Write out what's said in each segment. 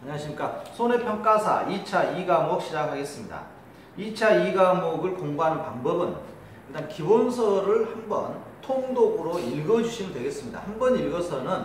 안녕하십니까. 손해평가사 2차 2과목 시작하겠습니다. 2차 2과목을 공부하는 방법은 일단 기본서를 한번 통독으로 읽어주시면 되겠습니다. 한번 읽어서는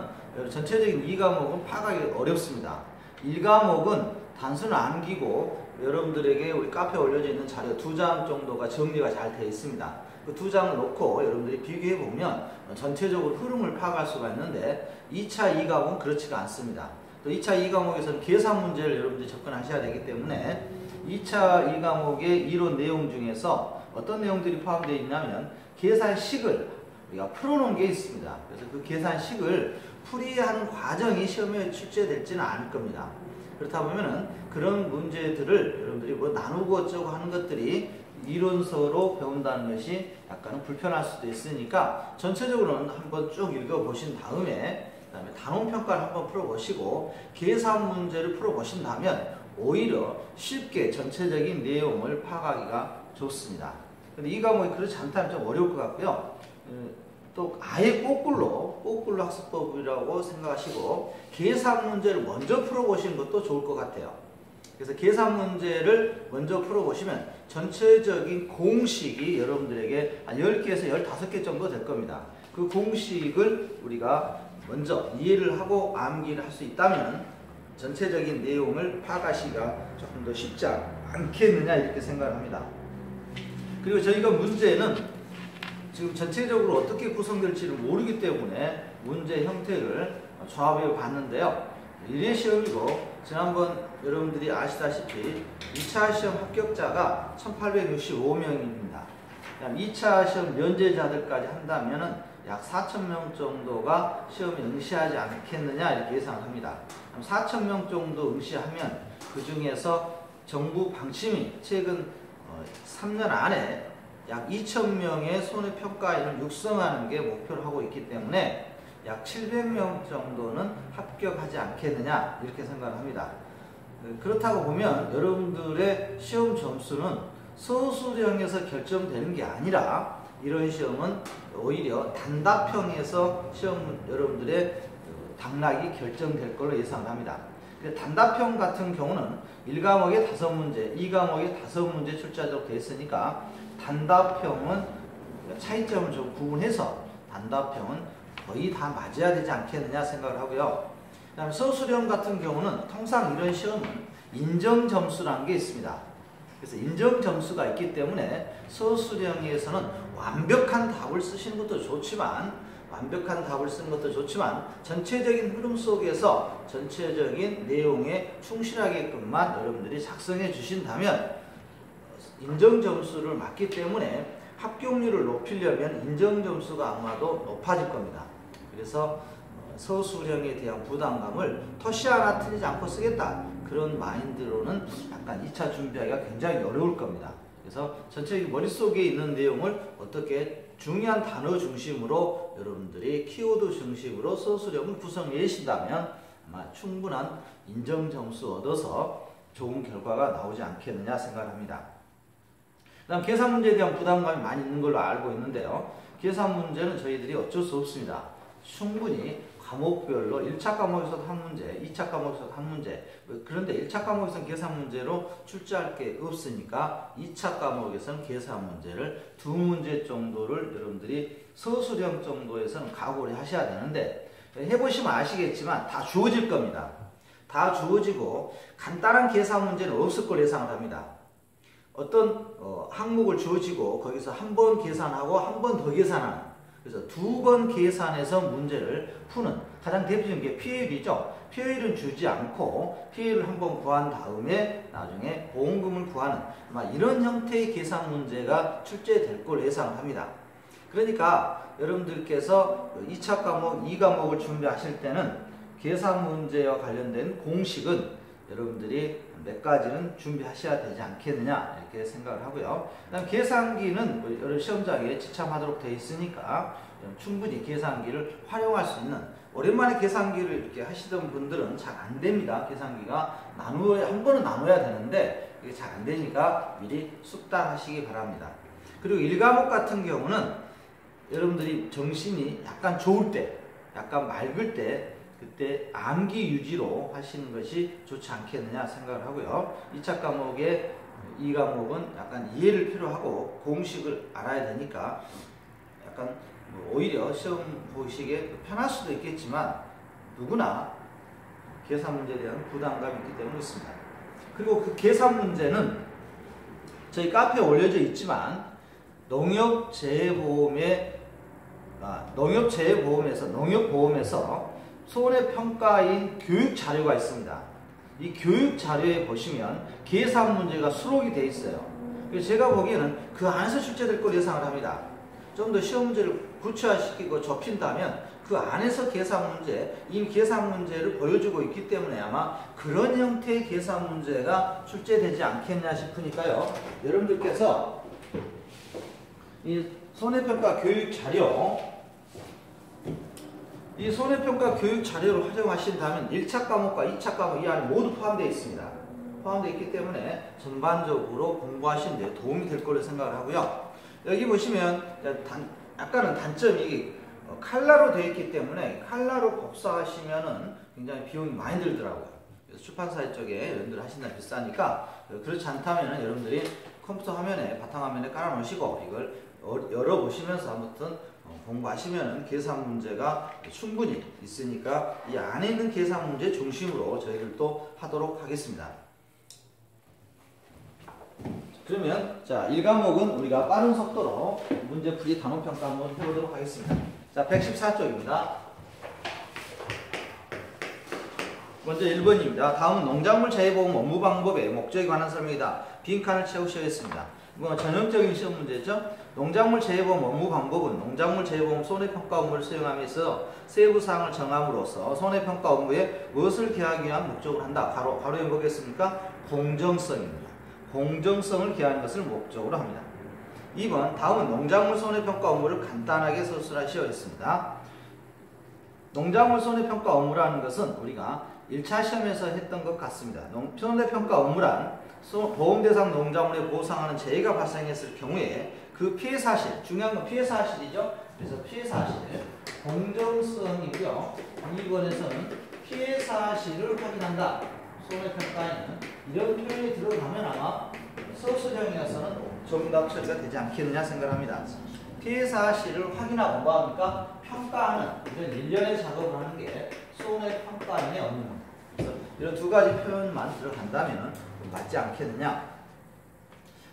전체적인 2과목은 파악하기 어렵습니다. 1과목은 단순히 암기고 여러분들에게 우리 카페에 올려져 있는 자료 2장 정도가 정리가 잘 되어 있습니다. 그 2장을 놓고 여러분들이 비교해 보면 전체적으로 흐름을 파악할 수가 있는데 2차 2과목은 그렇지가 않습니다. 또 2차 2과목에서는 계산 문제를 여러분들이 접근하셔야 되기 때문에 2차 2과목의 이론 내용 중에서 어떤 내용들이 포함되어 있냐면 계산식을 우리가 풀어놓은 게 있습니다. 그래서 그 계산식을 풀이하는 과정이 시험에 출제될지는 않을 겁니다. 그렇다 보면은 그런 문제들을 여러분들이 뭐 나누고 어쩌고 하는 것들이 이론서로 배운다는 것이 약간은 불편할 수도 있으니까 전체적으로는 한번 쭉 읽어보신 다음에 그다음에 단원평가를 한번 풀어보시고 계산 문제를 풀어보신다면 오히려 쉽게 전체적인 내용을 파악하기가 좋습니다. 근데 이 과목이 그렇지 않다면 좀 어려울 것 같고요. 또 아예 거꾸로 학습법이라고 생각하시고 계산 문제를 먼저 풀어보시는 것도 좋을 것 같아요. 그래서 계산 문제를 먼저 풀어보시면 전체적인 공식이 여러분들에게 한 10개에서 15개 정도 될 겁니다. 그 공식을 우리가 먼저 이해를 하고 암기를 할 수 있다면 전체적인 내용을 파악하시기가 조금 더 쉽지 않겠느냐 이렇게 생각을 합니다. 그리고 저희가 문제는 지금 전체적으로 어떻게 구성될지를 모르기 때문에 문제 형태를 조합해 봤는데요. 1회 시험이고 지난번 여러분들이 아시다시피 2차 시험 합격자가 1865명입니다. 2차 시험 면제자들까지 한다면 약 4,000명 정도가 시험에 응시하지 않겠느냐 이렇게 예상을 합니다. 4,000명 정도 응시하면 그 중에서 정부 방침이 최근 3년 안에 약 2,000명의 손해평가인을 육성하는 게 목표를 하고 있기 때문에 약 700명 정도는 합격하지 않겠느냐 이렇게 생각을 합니다. 그렇다고 보면 여러분들의 시험 점수는 서술형에서 결정되는 게 아니라 이런 시험은 오히려 단답형에서 시험 여러분들의 당락이 결정될 걸로 예상을 합니다. 단답형 같은 경우는 1과목에 5문제, 2과목에 5문제 출제하도록 되어 있으니까 단답형은 차이점을 좀 구분해서 단답형은 거의 다 맞아야 되지 않겠느냐 생각을 하고요. 그 다음에 서술형 같은 경우는 통상 이런 시험은 인정점수라는 게 있습니다. 그래서 인정점수가 있기 때문에 서술형에서는 완벽한 답을 쓰시는 것도 좋지만 전체적인 흐름 속에서 전체적인 내용에 충실하게끔만 여러분들이 작성해 주신다면 인정점수를 맞기 때문에 합격률을 높이려면 인정점수가 아마도 높아질 겁니다. 그래서 서술형에 대한 부담감을 토시 하나 틀리지 않고 쓰겠다. 그런 마인드로는 약간 2차 준비하기가 굉장히 어려울 겁니다. 그래서 전체적인 머릿속에 있는 내용을 어떻게 중요한 단어 중심으로 여러분들이 키워드 중심으로 서술형을 구성해 주신다면 아마 충분한 인정점수 얻어서 좋은 결과가 나오지 않겠느냐 생각합니다. 그 다음 계산 문제에 대한 부담감이 많이 있는 걸로 알고 있는데요. 계산 문제는 저희들이 어쩔 수 없습니다. 충분히 과목별로 1차 과목에서도 한 문제, 2차 과목에서도 한 문제, 그런데 1차 과목에서는 계산 문제로 출제할 게 없으니까 2차 과목에서는 계산 문제를 2문제 정도를 여러분들이 서술형 정도에서는 각오를 하셔야 되는데 해보시면 아시겠지만 다 주어질 겁니다. 다 주어지고 간단한 계산 문제는 없을 걸 예상을 합니다. 어떤 항목을 주어지고 거기서 한 번 계산하고 한 번 더 계산하는, 그래서 2번 계산해서 문제를 푸는 가장 대표적인 게 PL이죠. PL은 주지 않고 PL을 한번 구한 다음에 나중에 보험금을 구하는 이런 형태의 계산 문제가 출제될 걸 예상을 합니다. 그러니까 여러분들께서 2차 과목, 2과목을 준비하실 때는 계산 문제와 관련된 공식은 여러분들이 몇 가지는 준비하셔야 되지 않겠느냐 이렇게 생각을 하고요. 그다음 계산기는 여러 시험장에 지참하도록 되어 있으니까 충분히 계산기를 활용할 수 있는, 오랜만에 계산기를 이렇게 하시던 분들은 잘 안 됩니다. 계산기가 한 번은 나눠야 되는데 이게 잘 안 되니까 미리 숙달하시기 바랍니다. 그리고 1과목 같은 경우는 여러분들이 정신이 약간 좋을 때, 약간 맑을 때 그때 암기 유지로 하시는 것이 좋지 않겠느냐 생각을 하고요. 2차 과목에 이 과목은 약간 이해를 필요하고 공식을 알아야 되니까 약간 오히려 시험 보시기에 편할 수도 있겠지만 누구나 계산 문제에 대한 부담감이 있기 때문에 그렇습니다. 그리고 그 계산 문제는 저희 카페에 올려져 있지만 농협보험에서 손해평가인 교육 자료가 있습니다. 이 교육 자료에 보시면 계산 문제가 수록이 되어 있어요. 그래서 제가 보기에는 그 안에서 출제될 걸 예상을 합니다. 좀 더 시험 문제를 구체화시키고 좁힌다면 그 안에서 계산 문제, 이미 계산 문제를 보여주고 있기 때문에 아마 그런 형태의 계산 문제가 출제되지 않겠냐 싶으니까요. 여러분들께서 이 손해평가 교육 자료, 이 손해평가 교육 자료를 활용하신다면 1차 과목과 2차 과목 이 안에 모두 포함되어 있습니다. 포함되어 있기 때문에 전반적으로 공부하시는 데 도움이 될 거로 생각을 하고요. 여기 보시면 약간은 단점이 칼라로 되어 있기 때문에 칼라로 복사하시면은 굉장히 비용이 많이 들더라고요. 그래서 출판사 쪽에 여러분들 하신다면 비싸니까 그렇지 않다면 여러분들이 컴퓨터 화면에 바탕화면에 깔아 놓으시고 이걸 열어보시면서 아무튼 공부하시면 계산 문제가 충분히 있으니까 이 안에 있는 계산 문제 중심으로 저희들 또 하도록 하겠습니다. 그러면 자 1과목은 우리가 빠른 속도로 문제풀이 단원평가 한번 해보도록 하겠습니다. 자 114쪽입니다. 먼저 1번입니다. 다음은 농작물 재해보험 업무 방법의 목적에 관한 설명이다. 빈칸을 채우셔야겠습니다. 이건 전형적인 시험 문제죠. 농작물 재해보험 업무 방법은 농작물 재해보험 손해평가 업무를 수행하면서 세부사항을 정함으로써 손해평가 업무에 무엇을 기하기 위한 목적으로 한다. 바로 뭐겠습니까? 공정성입니다. 공정성을 기하는 것을 목적으로 합니다. 2번 다음은 농작물 손해평가 업무를 간단하게 서술하시어있습니다. 농작물 손해평가 업무라는 것은 우리가 1차 시험에서 했던 것 같습니다. 손해평가 업무란 보험 대상 농작물에 보상하는 재해가 발생했을 경우에 그 피해 사실, 중요한 건 피해 사실이죠. 그래서 피해 사실, 공정성이고요. 2번에서는 피해 사실을 확인한다. 손해평가에는 이런 표현이 들어가면 아마 서술형이어서는 정답 처리가 되지 않겠느냐 생각합니다. 피해 사실을 확인하고 뭐합니까? 평가하는 이런 일련의 작업을 하는 게 손해평가인의 업무입니다. 그래서 이런 두 가지 표현만 들어간다면 맞지 않겠느냐.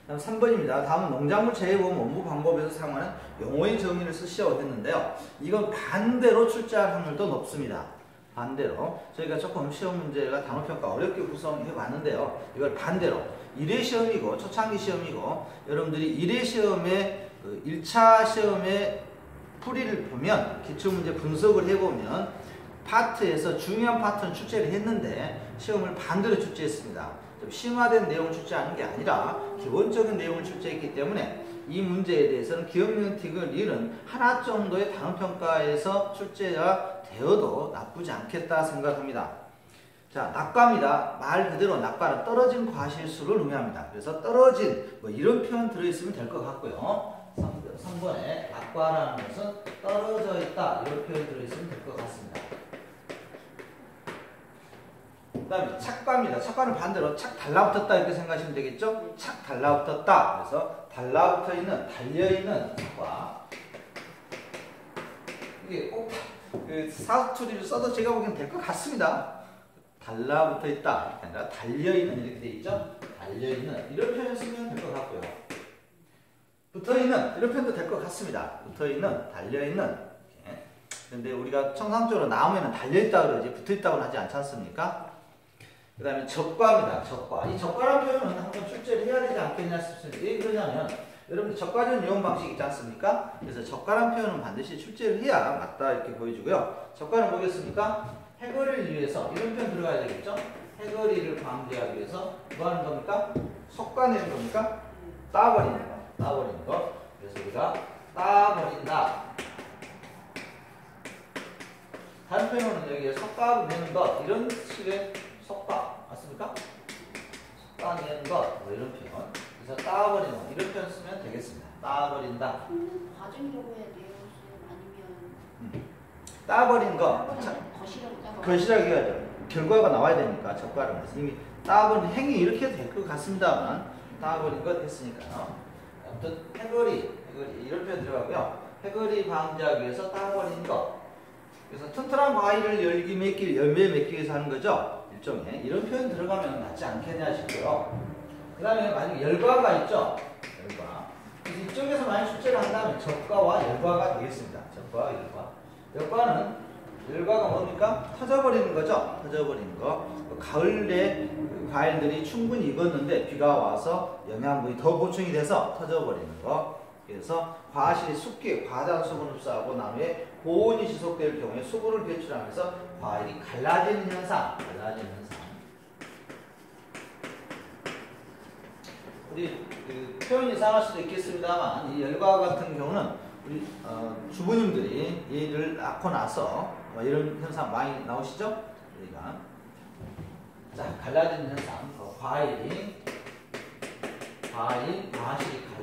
다음 3번입니다. 다음은 농작물 재해보험 업무 방법에서 사용하는 용어의 정의를 쓰시라고 했는데요. 이건 반대로 출제할 확률도 높습니다. 반대로 저희가 조금 시험 문제가 단어평가 어렵게 구성해 봤는데요. 이걸 반대로 1회 시험이고 초창기 시험이고 여러분들이 1회 시험에 1차 시험의 풀이를 보면 기출문제 분석을 해보면 파트에서 중요한 파트는 출제를 했는데 시험을 반대로 출제했습니다. 좀 심화된 내용을 출제하는 게 아니라 기본적인 내용을 출제했기 때문에 이 문제에 대해서는 기억력 틱을 잃은 하나 정도의 단원평가에서 출제가 되어도 나쁘지 않겠다 생각합니다. 자, 낙과입니다. 말 그대로 낙과는 떨어진 과실수를 의미합니다. 그래서 떨어진 뭐 이런 표현 들어있으면 될 것 같고요. 3번에 낙과라는 것은 떨어져 있다 이런 표현 들어있으면 될 것 같습니다. 그 다음에 착과입니다. 착과는 반대로 착 달라붙었다 이렇게 생각하시면 되겠죠? 착 달라붙었다. 그래서 달라붙어 있는, 달려있는 착과. 이게 꼭 그 사투리를 써도 제가 보기엔 될 것 같습니다. 달라붙어 있다. 이렇게 아니라 달려있는 이렇게 돼 있죠? 달려있는. 이런 표현 쓰면 될 것 같고요. 붙어있는. 이런 표현도 될 것 같습니다. 붙어있는, 달려있는. 그런데 우리가 청상적으로 나무에는 달려있다 그러지 붙어있다고는 하지 않지 않습니까? 그 다음에 적과입니다. 적과. 이 적과라는 표현은 한번 출제를 해야 되지 않겠냐 싶습니다. 왜 그러냐면 여러분들 적과전 이용 방식이 있지 않습니까? 그래서 적과라는 표현은 반드시 출제를 해야 맞다 이렇게 보여주고요. 적과는 뭐겠습니까? 해거리를 위해서 이런 표현 들어가야 되겠죠? 해거리를 방지하기 위해서 뭐 하는 겁니까? 솎아내는 겁니까? 따버리는 거. 따버리는 거. 그래서 우리가 따버린다. 다른 표현으로는 여기에 솎아내는 것 이런 식의 솎아 맞습니까? 솎아내는 것 뭐 이런 표현. 그래서 따버리는 것 이런 표현 쓰면 되겠습니다. 따버린다. 과정 요구에 내용을 쓰면 아니면 따버린 거. 자, 거시라고 해야죠. 결과가 나와야 되니까 적발은 이미 따버린 행위 이렇게 해도 될 것 같습니다만 따버린 거 됐으니까요. 아무튼 해거리 이런 표현 들어가고요. 해거리 방지하기 위해서 따버린 거. 그래서 튼튼한 바위를 열매 맺기 위해서 하는 거죠. 일종의 이런 표현 들어가면 맞지 않겠냐 싶고요. 그 다음에 만약에 열과가 있죠. 열과. 그래서 이쪽에서 만약 출제를 한다면 적과와 열과가 되겠습니다. 적과, 열과. 열과가 뭡니까? 터져버리는 거죠. 터져버리는 거. 가을에 과일들이 충분히 익었는데 비가 와서 영양분이 더 보충이 돼서 터져버리는 거. 그래서 과실이 숙기, 과다한 수분을 흡수하고 나무에 고온이 지속될 경우에 수분을 배출하면서 과일이 갈라지는 현상. 우리 표현이 이상할 수도 있겠습니다만 이 열과 같은 경우는 우리 주부님들이 얘를 낳고 나서 이런 현상 많이 나오시죠? 여기가 자 갈라지는 현상, 과실이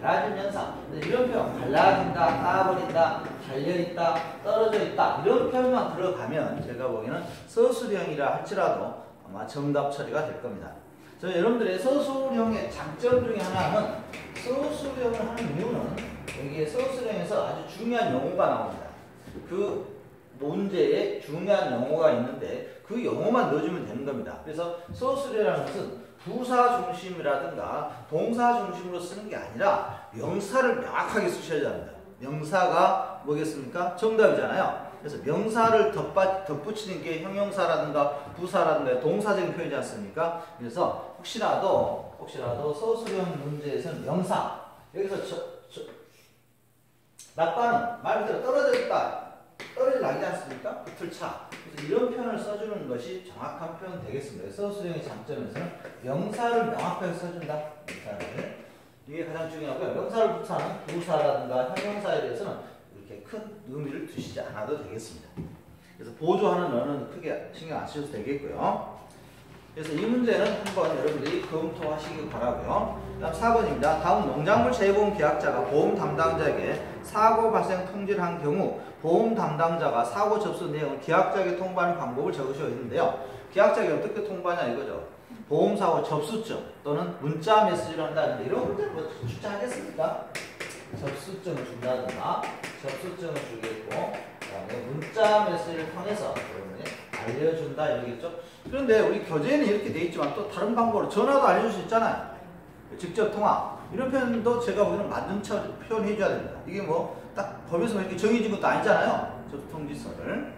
갈라지는 현상. 이런 표현, 갈라진다, 따버린다, 달려있다, 떨어져있다 이런 표현만 들어가면 제가 보기에는 서술형이라 할지라도 아마 정답 처리가 될 겁니다. 여러분들의 서술형의 장점 중에 하나는 서술형을 하는 이유는 여기에 서술형에서 아주 중요한 용어가 나옵니다. 그 문제에 중요한 용어가 있는데 그 용어만 넣어주면 되는 겁니다. 그래서 서술형이라는 것은 부사 중심이라든가 동사 중심으로 쓰는 게 아니라 명사를 명확하게 쓰셔야 합니다. 명사가 뭐겠습니까? 정답이잖아요. 그래서 명사를 덧붙이는 게 형용사라든가 부사라든가 동사적인 표현이지 않습니까? 그래서 혹시라도 서술형 문제에서는 명사, 여기서 낙과는 말 그대로 떨어져 있다, 떨어져 나지 않습니까? 붙을차. 그래서 이런 표현을 써주는 것이 정확한 표현 되겠습니다. 서술형의 장점에서는 명사를 명확하게 써준다. 명사를. 이게 가장 중요하고요. 명사를 붙하는 부사라든가 형용사에 대해서는 이렇게 큰 의미를 두시지 않아도 되겠습니다. 그래서 보조하는 언어는 크게 신경 안 쓰셔도 되겠고요. 그래서 이 문제는 한번 여러분들이 검토하시기 바라고요. 다음 4번입니다. 다음 농작물 재보험 계약자가 보험 담당자에게 사고 발생 통지를 한 경우 보험 담당자가 사고 접수 내용을 계약자에게 통보하는 방법을 적으셔야 했는데요. 계약자에게 어떻게 통보하냐 이거죠. 보험사고 접수증 또는 문자 메시지를 한다는데 이런 문제를 뭐 출제하겠습니까? 접수증을 준다든가 접수증을 주겠고 그다음에 문자 메시지를 통해서 여러분이 알려준다 이러겠죠. 그런데 우리 교재에는 이렇게 돼 있지만 또 다른 방법으로 전화도 알려줄 수 있잖아요. 직접 통화 이런 표현도 제가 보기에는 맞는 표현해 줘야 됩니다. 이게 뭐 딱 법에서 이렇게 정해진 것도 아니잖아요. 접수통지서를.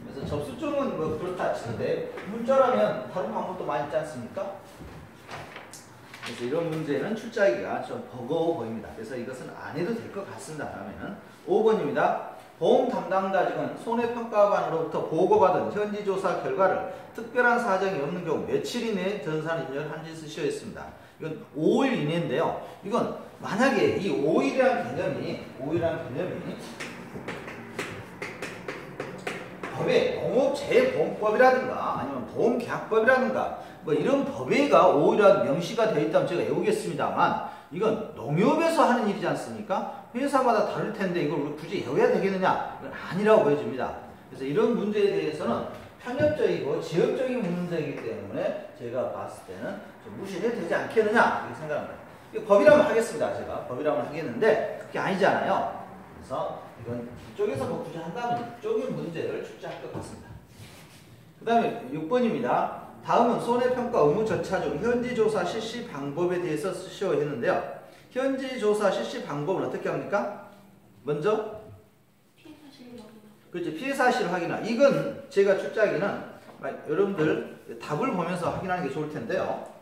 그래서 접수증은 뭐 그렇다 치는데 문자라면 다른 방법도 많이 있지 않습니까? 그래서 이런 문제는 출제하기가 좀 버거워 보입니다. 그래서 이것은 안 해도 될 것 같습니다. 다음에는 5번입니다. 보험 담당자직은 손해평가반으로부터 보고받은 현지조사 결과를 특별한 사정이 없는 경우 며칠 이내에 전산 인멸한지 쓰셔야 했습니다. 이건 5일 이내인데요. 이건 만약에 이 5일이라는 개념이 법에 농업재보험법이라든가 아니면 보험계약법이라든가 뭐 이런 법에가 5일이라도 명시가 되어 있다면 제가 외우겠습니다만 이건 농협에서 하는 일이지 않습니까? 회사마다 다를 텐데 이걸 우리 굳이 외워야 되겠느냐? 이건 아니라고 보여집니다. 그래서 이런 문제에 대해서는 편협적이고 지역적인 문제이기 때문에 제가 봤을 때는 좀 무시해도 되지 않겠느냐 이렇게 생각합니다. 법이라면 하겠습니다. 제가 법이라면 하겠는데 그게 아니잖아요. 그래서 이건 이쪽에서 뭐 굳이 한다면 이쪽의 문제를 출제할 것 같습니다. 그 다음에 6번입니다. 다음은 손해평가 의무 절차 중 현지조사 실시 방법에 대해서 쓰셔야 했는데요. 현지조사 실시 방법은 어떻게 합니까? 먼저 그렇죠. 피해 사실 확인하. 이건 제가 출제하기는 여러분들 답을 보면서 확인하는 게 좋을 텐데요.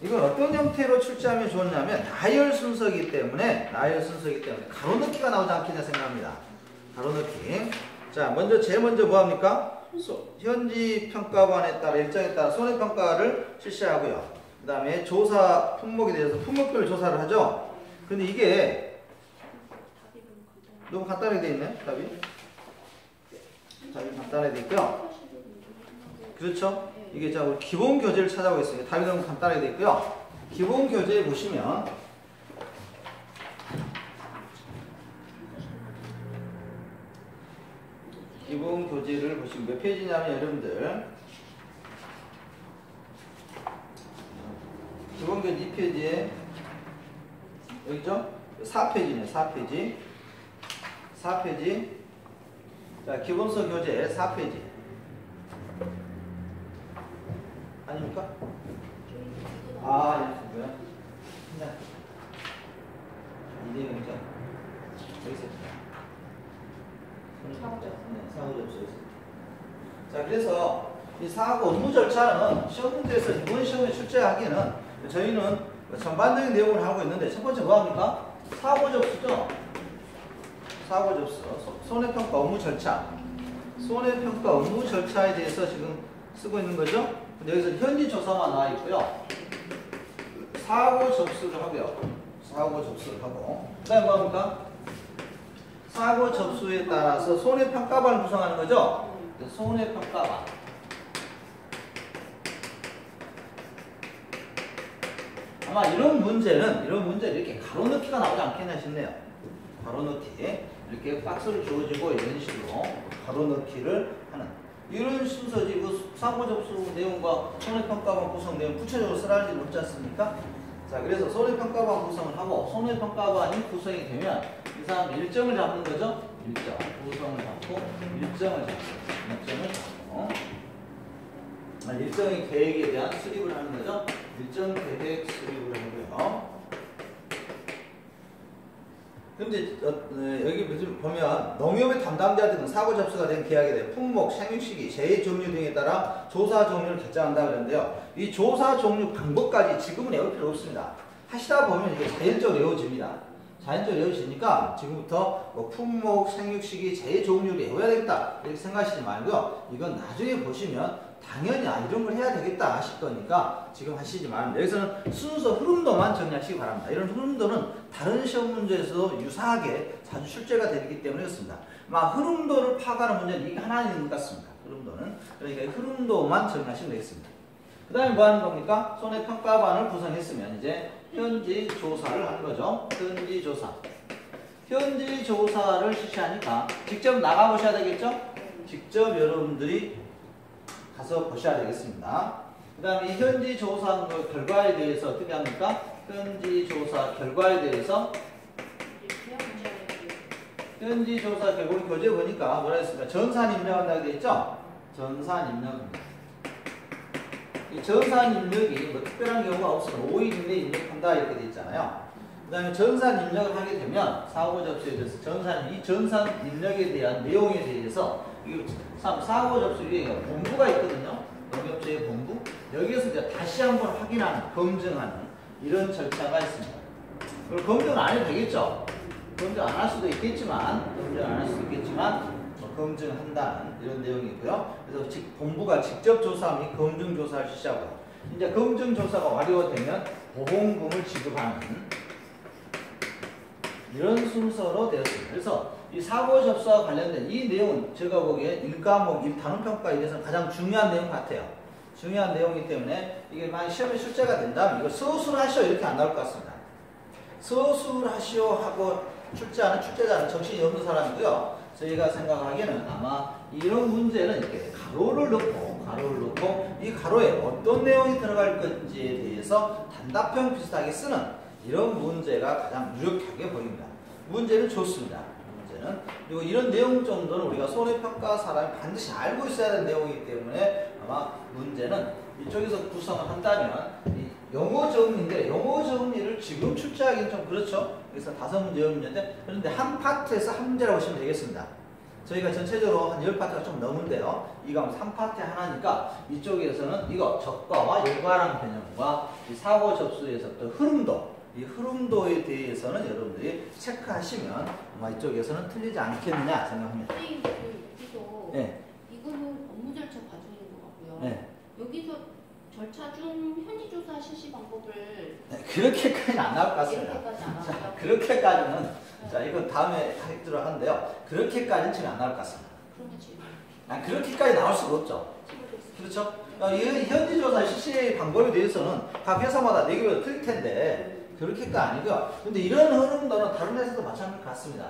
이건 어떤 형태로 출제하면 좋냐면 나열 순서이기 때문에 가로넣기가 나오지 않겠냐 생각합니다. 가로넣기. 자, 제일 먼저 뭐 합니까? 현지 평가반에 따라 일정에 따라 손해평가를 실시하고요. 그 다음에 조사 품목에 대해서 품목별 조사를 하죠. 근데 이게 너무 간단하게 돼 있네. 답이 간단하게 돼 있고요. 그렇죠? 이게 자 우리 기본 교재를 찾아보겠습니다. 답이 너무 간단하게 돼 있고요. 기본 교재에 보시면 교재를 보시면 몇 페이지냐면 여러분들 기본교재 2페이지에 여기죠? 4페이지네 4페이지 4페이지 자 기본서 교재 4페이지 아닙니까? 아 예, 뭐야? 이 내용이죠? 여기 있습니다. 사고 접수. 자, 그래서 이 사고 업무 절차는 시험 문제에서 이번 시험에 출제하기에는 저희는 전반적인 내용을 하고 있는데 첫 번째 뭐 합니까? 사고 접수죠. 사고 접수. 손해평가 업무 절차. 손해평가 업무 절차에 대해서 지금 쓰고 있는 거죠. 근데 여기서 현지 조사만 나와 있고요. 사고 접수를 하고요. 사고 접수를 하고. 그 다음에 뭐 합니까? 사고 접수에 따라서 손해평가반을 구성하는 거죠. 손해평가반. 아마 이런 문제는 이렇게 가로넣기가 나오지 않겠나 싶네요. 가로넣기. 이렇게 박스를 주어지고 이런 식으로 가로넣기를 하는 이런 순서지. 그 사고 접수 내용과 손해평가반 구성 내용 구체적으로 쓰라는 일은 없지 않습니까? 자, 그래서 손해평가반 구성을 하고 손해평가반이 구성이 되면 이 사람 일정을 잡는 거죠. 일정. 구성을 잡고 일정을 잡고 일정의 계획에 대한 수립을 하는 거죠. 일정 계획 수립을 하고요. 근데 여기 보면 농협의 담당자들은 사고 접수가 된 계약에 대해 품목, 생육시기, 재해 종류 등에 따라 조사 종류를 결정한다 그랬는데요. 이 조사 종류 방법까지 지금은 외울 필요 없습니다. 하시다 보면 이게 자연적으로 외워집니다. 자연적으로 외워지니까 지금부터 뭐 품목, 생육시기, 재해 종류를 외워야 되겠다 이렇게 생각하시지 말고요. 이건 나중에 보시면 당연히 이런 걸 해야 되겠다 하실 거니까 지금 하시지만 여기서는 순서 흐름도만 정리하시기 바랍니다. 이런 흐름도는 다른 시험 문제에서도 유사하게 자주 출제가 되기 때문에 그렇습니다. 막 흐름도를 파악하는 문제는 이게 하나 있는 것 같습니다. 흐름도는. 그러니까 흐름도만 정리하시면 되겠습니다. 그 다음에 뭐 하는 겁니까? 손해평가반을 구성했으면 이제 현지 조사를 하는 거죠. 현지 조사. 현지 조사를 실시하니까 직접 나가보셔야 되겠죠? 직접 여러분들이 가서 보셔야 되겠습니다. 그 다음에 이 현지 조사 결과에 대해서 어떻게 합니까? 현지 조사 결과에 대해서 현지 조사 결과 교재 보니까 뭐라 했습니까? 전산 입력한다고 되어 있죠? 전산 입력입니다. 이 전산 입력이 뭐 특별한 경우가 없으면 5일 이내에 입력한다 이렇게 되어 있잖아요. 그 다음에 전산 입력을 하게 되면 사고 접수에 대해서 이 전산 입력에 대한 내용에 대해서 사고 접수 위에 본부가 있거든요. 농협처의 본부. 여기에서 이제 다시 한번 확인하는, 검증하는 이런 절차가 있습니다. 그걸 검증 안 해도 되겠죠. 검증 안 할 수도 있겠지만, 검증한다는 이런 내용이고요. 그래서 본부가 직접 조사 및 검증 조사를 실시하고요. 이제 검증 조사가 완료되면 보험금을 지급하는 이런 순서로 되었습니다. 그래서 이 사고 접수와 관련된 이 내용은 제가 보기에 1과목 단원평가에 대해서는 가장 중요한 내용 같아요. 중요한 내용이기 때문에 이게 만약 시험에 출제가 된다면 이거 서술하시오 이렇게 안 나올 것 같습니다. 서술하시오 하고 출제하는 출제자는 정신이 없는 사람이고요. 저희가 생각하기에는 아마 이런 문제는 이렇게 가로를 넣고 이 가로에 어떤 내용이 들어갈 건지에 대해서 단답형 비슷하게 쓰는 이런 문제가 가장 유력하게 보입니다. 문제는 좋습니다. 문제는. 그리고 이런 내용 정도는 우리가 손해평가 사람이 반드시 알고 있어야 하는 내용이기 때문에 아마 문제는 이쪽에서 구성을 한다면 이 영어 정리인데 영어 정리를 지금 출제하기는 좀 그렇죠. 그래서 5문제, 10문제인데 그런데 한 파트에서 한 문제라고 보시면 되겠습니다. 저희가 전체적으로 한 10파트가 좀 넘은데요. 이 가운데 3파트에 하나니까 이쪽에서는 이거 적과와 열과라는 개념과 이 사고 접수에서부터 흐름도 이 흐름도에 대해서는 여러분들이 체크하시면 아마 이쪽에서는 틀리지 않겠느냐 생각합니다. 선생님, 여기서 네. 이거는 업무 절차 과정인 것 같고요. 네. 여기서 절차 중 현지 조사 실시 방법을 네, 그렇게까지는 안 나올 것 같습니다. 이렇게까지 안 하고요. 그렇게까지는 자 이건 다음에 하도록 하는데요. 그렇게까지는 지금 안 나올 것 같습니다. 그러면 지금 그렇게까지 나올 수가 없죠. 그렇죠? 이 현지 조사 실시 방법에 대해서는 각 회사마다 4개마다 틀릴 텐데 그렇게가 아니고요. 근데 이런 흐름도는 다른 회사도 마찬가지 같습니다.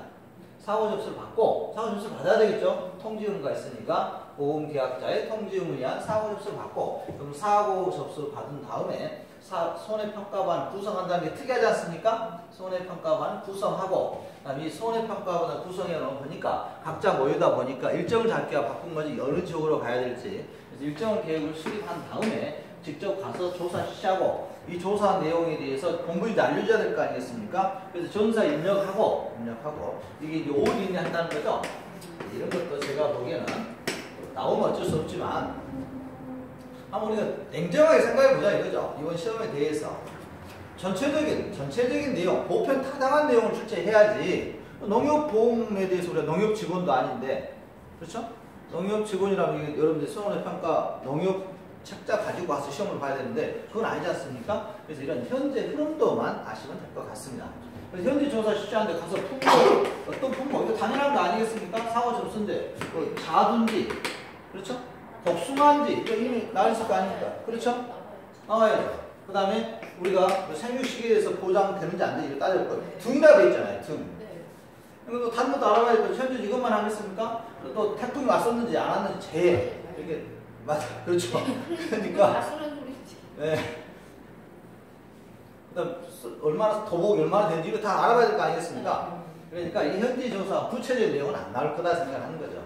사고 접수를 받고, 사고 접수를 받아야 되겠죠? 통지 의무가 있으니까 보험계약자의 통지 의무에 의한 사고 접수를 받고, 그럼 사고 접수를 받은 다음에 손해평가반 구성한다는 게 특이하지 않습니까? 손해평가반 구성하고, 그다음에 이 손해평가반을 구성해 놓은 보니까 각자 모이다 보니까 일정을 잡기가 바쁜 거지 어느 지역으로 가야 될지. 그래서 일정 계획을 수립한 다음에 직접 가서 조사 실시하고, 이 조사 내용에 대해서 본부에 알려줘야 될 거 아니겠습니까? 그래서 전사 입력하고 이게 이제 5일 이내 한다는 거죠. 이런 것도 제가 보기에는 나오면 어쩔 수 없지만 한번 우리가 냉정하게 생각해 보자 이거죠. 이번 시험에 대해서 전체적인 내용, 보편 타당한 내용을 출제해야지. 농협보험에 대해서 우리가 농협 직원도 아닌데, 그렇죠? 농협 직원이라면 이게 여러분들 손해평가 농협 책자 가지고 와서 시험을 봐야 되는데 그건 아니지 않습니까? 그래서 이런 현재 흐름도만 아시면 될 것 같습니다. 그래서 현재 조사 실시하는데 가서 품목, 어떤 품목, 이거 당연한 거 아니겠습니까? 사고 접수인데 자둔지, 그렇죠? 복숭아인지 이거 이미 나와 있을 거 아닙니까? 그렇죠? 나와야죠. 그 다음에 우리가 생육시기에서 보장되는지 안 되는지 따질 거예요. 등이라고 돼 있잖아요. 등. 이거 다른 것도 알아봐야 되고 현재 이것만 하겠습니까? 또 태풍이 왔었는지 안 왔는지 재해. 이렇게 맞아. 그렇죠. 그러니까 네. 그다음 얼마나 도복이 얼마나 되는지 이거 다 알아봐야 될 거 아니겠습니까? 그러니까 이 현지 조사 구체적인 내용은 안 나올 거다 생각하는 거죠.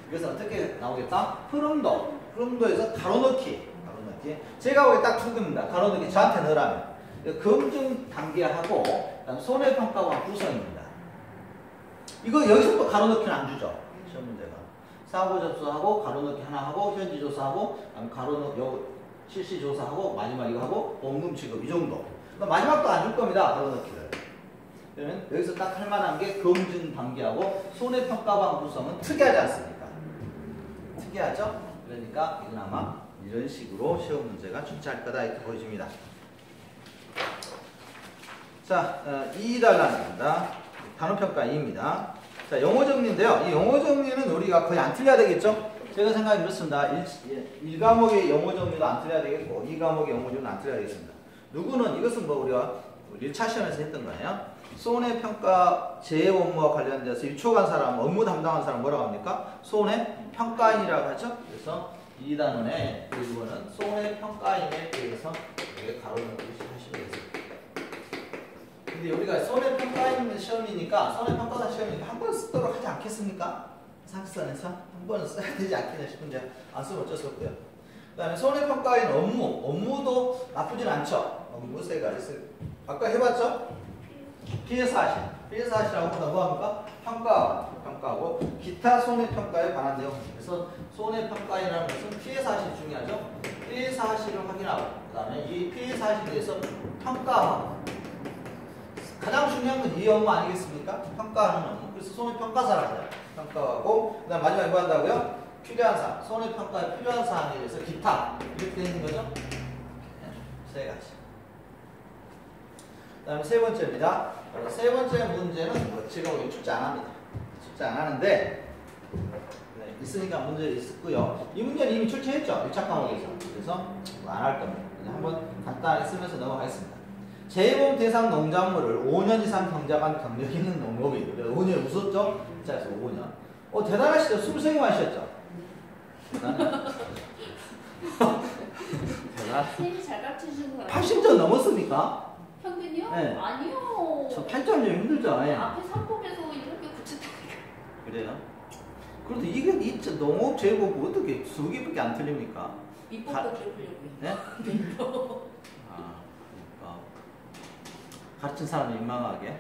그래서 어떻게 나오겠다? 흐름도에서 가로넣기. 제가 보기에 딱 두 개입니다. 가로넣기 저한테 넣으라면 검증 단계하고 그다음 손해평가와 구성입니다. 이거 여기서 또 가로넣기는 안 주죠. 시험 문제가. 사고 접수하고 가로넣기 하나 하고 현지 조사하고 가로넣기 실시 조사하고 마지막 이거 하고 원금 지급 이 정도. 마지막도 안 줄 겁니다. 가로넣기를. 그러면 여기서 딱 할 만한 게 검증 단계하고 손해평가방 구성은 특이하지 않습니까? 특이하죠? 그러니까 이건 아마 이런 식으로 시험 문제가 출제할 거다 이렇게 보여집니다. 자, 2단락입니다. 단어평가 2입니다. 자, 영어 정리인데요. 이 영어 정리는 우리가 거의 안 틀려야 되겠죠? 제가 생각이 그렇습니다. 1과목의 영어 정리도 안 틀려야 되겠고 2과목의 영어 정리도 안 틀려야 되겠습니다. 누구는 이것은 뭐 우리가 1차 시험에서 했던 거예요. 손해평가 재해 업무와 관련돼서 유촉한 사람, 업무 담당한 사람 뭐라고 합니까? 손해평가인이라고 하죠. 그래서 2단원에 이거는 손해평가인에 대해서 이렇게 가로넣기 하시면 되겠습니다. 근데 우리가 손해평가인 시험이니까 손해평가사 시험이니까 한 번 쓰도록 하지 않겠습니까? 상식선에서 한 번은 써야 되지 않겠냐 싶은데 안 쓰면 어쩔 수 없고요. 그 다음에 손해평가인 업무도 나쁘진 않죠. 업무세가 있어요. 아까 해봤죠? 피해사실하고 뭐합니까? 평가하고 기타 손해평가에 관한 내용. 그래서 손해평가이라는 것은 피해사실 중요하죠. 피해사실을 확인하고 그 다음에 이 피해사실에 대해서 평가하고 가장 중요한 건 이 업무 아니겠습니까? 평가하는 업무. 그래서 손해평가사를 하죠. 평가하고 그 다음 마지막에 뭐 한다고요? 필요한 사항. 손해평가에 필요한 사항에 대해서 기타 이렇게 되는 거죠. 네, 세 가지. 그 다음에 세 번째입니다. 세 번째 문제는 뭐 제가 오늘 출제 안 합니다. 출제 안 하는데 네, 있으니까 문제 있었고요. 이 문제는 이미 출제했죠. 1차 과목에서. 그래서 뭐 안 할 겁니다. 한번 간단히 쓰면서 넘어가겠습니다. 재해보험 대상 농작물을 5년 이상 경작한 경력 있는 농업이 5년 웃었죠? 자에서 5년. 대단하시죠? 23개만 하셨죠? 대단해. 쌤이 잘 가르쳐주는 거예요. 80점 넘었습니까? 평균이요? 네. 아니요. 저 8점 좀 힘들죠? 예. 앞에 3법에서 이렇게 붙였다니까. 그래요? 그런데 이게 이 농업 재해보험 어떻게 수 개밖에 안 틀립니까? 밑법도 들으려고요. 네? 가르친 사람이 민망하게.